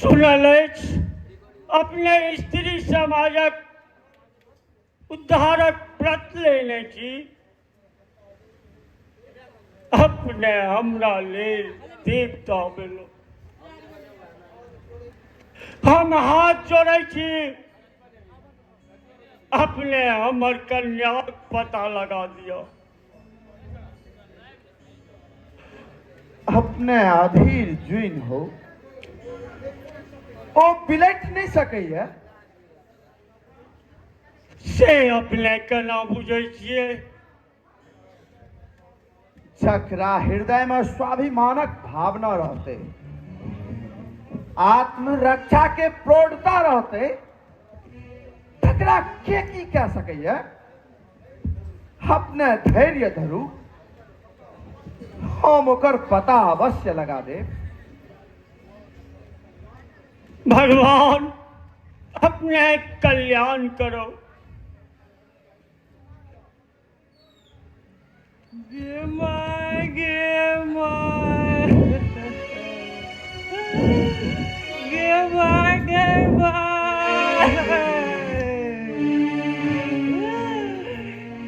सुनल अछि अपने स्त्री समाजक उद्धारक व्रत लेने छी। अपने हमरा लेल देवता भेलो। हम हाथ जोड़े छी, अपने हमर कन्याक पता लगा दिया। अपने अधीर जुइन हो, ओ बिलट नहीं सकैया। से अपने केना बुझे छिए? जकरा हृदय में स्वाभिमानक भावना रहते, आत्मरक्षा के प्रौढ़ता रहते, तकरा के की कह सकैया? अपने धैर्य धरू, हम ओकर पता अवश्य लगा दे। भगवान अपने कल्याण करो। गे माय, गे माय, गे माय, गे माय,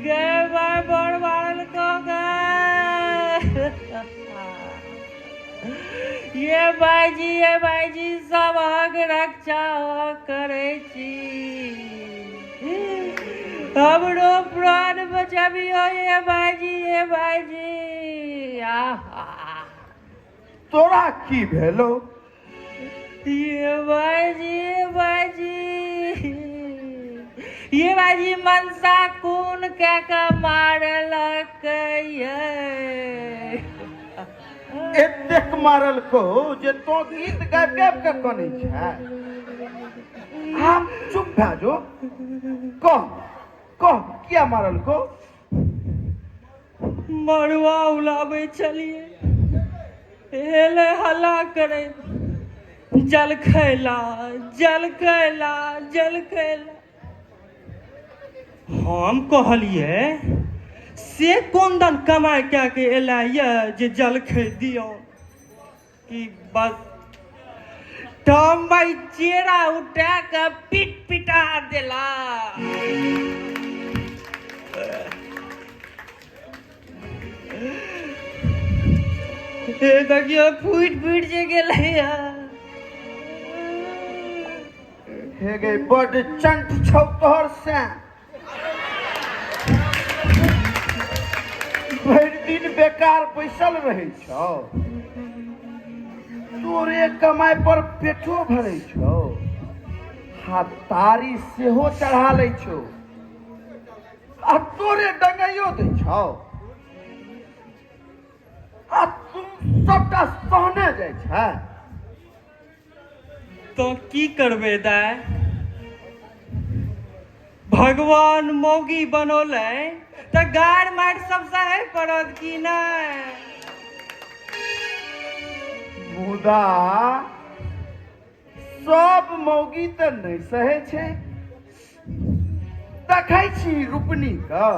गे माय बड़ मारल को गे। ये बाईजी सबक रक्षा करे छी। हमरो प्राण बचाबियो ये बाईजी। आहा, तोरा की भेलो? ये बाईजी मनसा खून के मारलक ये। एतेक मारल को जे तो गीत गाबि गाबि के कने छै। आप चुप भए जो। कह कह किया मारल को? मड़ुआ उलाबै छलिए, हेले हल्ला करे, जल खैला। हम कहलिए से कोन दन कमाई क्या के एला ये जे जल खै दियो कि बस टम्बई चेरा उठा के पिटा देला। देखियो फूट जे गेलै। हे गे बड़ चंट छौ तोहर से। भरि दिन बेकार बैसल रहे छौ, तोरे कमाई पर पेटो भरे छौ, हाथारी सेहो चढ़ा ले छौ, आ तोरे डंगाइयो दे छौ। आ तुम सबटा सहने जाय छै। तो की करबे दाय? भगवान मौगी बनौले तो गाड़ मार सब सहे पड़त कि नहीं? मुदा सब मौगी तो नहीं सहे छै। देखै छी रूपनी का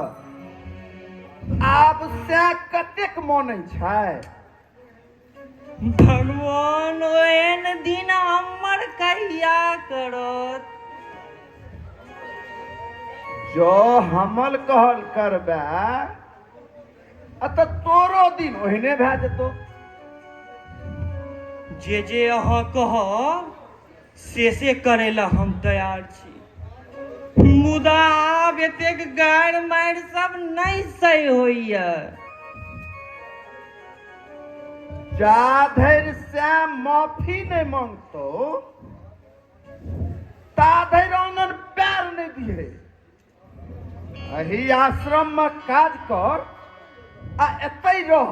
आब से कतेक मानै छै। भगवान ओहन दिन हमर कहिया करत? जो हमल कहल करबे त तोरो दिन ओहने भए जेतो। जे अहाँ कहब से करे ला हम तैयार छी। मुदा आब एतेक गाड़ मार सब नहीं सही होइया। जा धैर श्याम माफी नहीं मांगतो, ता धैर आंगन पैर नहीं दिए। अही आश्रम में काज कर आ एतै रह।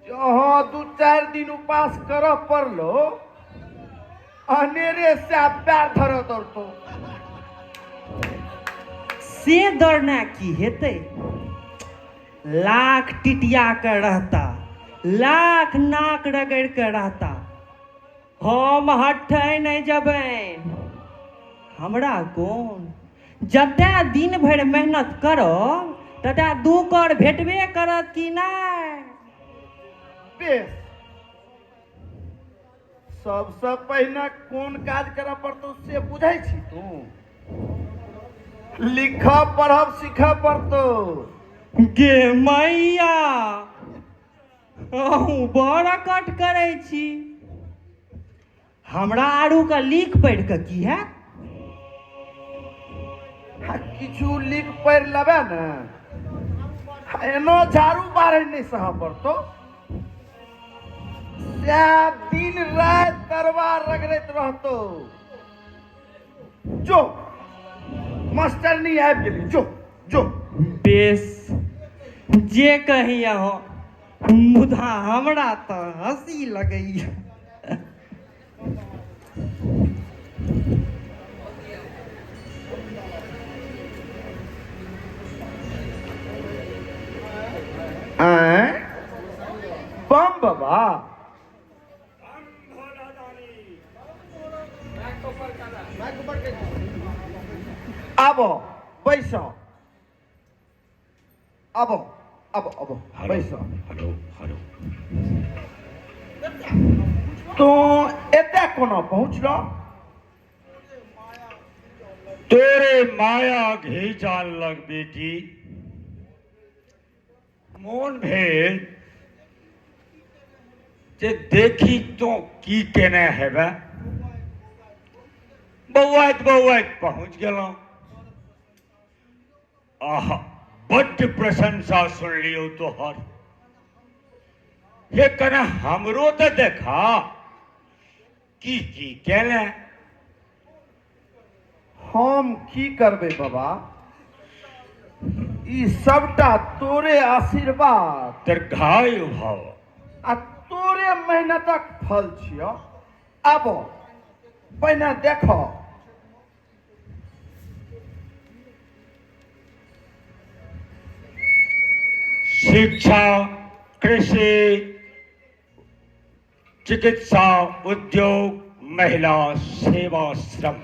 जहाँ 2-4 दिन उपास कर पड़लो, अनेरे से पैर धर दौड़तो। से दौड़ना की हेते? लाख टिटिया के रहता, लाख नाक रगड़ के रहता, हम हटे नहीं जबे। हमरा कोन जते दिन भर मेहनत करो तते 2 कर भेटबे करत कि नहीं? बेस सबसे पहिने कोन काज करऽ पड़तौ से बुझै छी तू? लिखऽ पढ़ब सीखऽ पड़तौ। गे मैया, अहूँ बड़ा कट करै छी। हमरा आरू का लिख पढ़ि कऽ की हैत? किछु लिख पढ़ि लेबै ने, एनो झाड़ू बाहर नहीं सह पड़तो। दिन रात दरबार रगड़ैत रहतो। जो मास्टर नहीं आबि गेली, जो जो। बेस, जे कही अहाँ, मुदा हमरा तऽ हंसी लगैया। बम बाबा, आबो बैसो, आबो आबो आबो बैसो। तो एते कोना पहुँचलो? तोरे माया घीचान लग बेटी। मोन भेल जे देखी तो की केने हेबे। बौआइत बौआइत पहुँच गेलौं। आहा, बड्ड प्रशंसा सुन लियो तोहर। हे कने हमरो तो देखा की केने। हम की करबे बाबा, ई सबटा तोरे आशीर्वाद दीर्घायु भव आ तोरे मेहनतक फल छियो। आबो पहिने देखो। शिक्षा, कृषि, चिकित्सा, उद्योग, महिला सेवा श्रम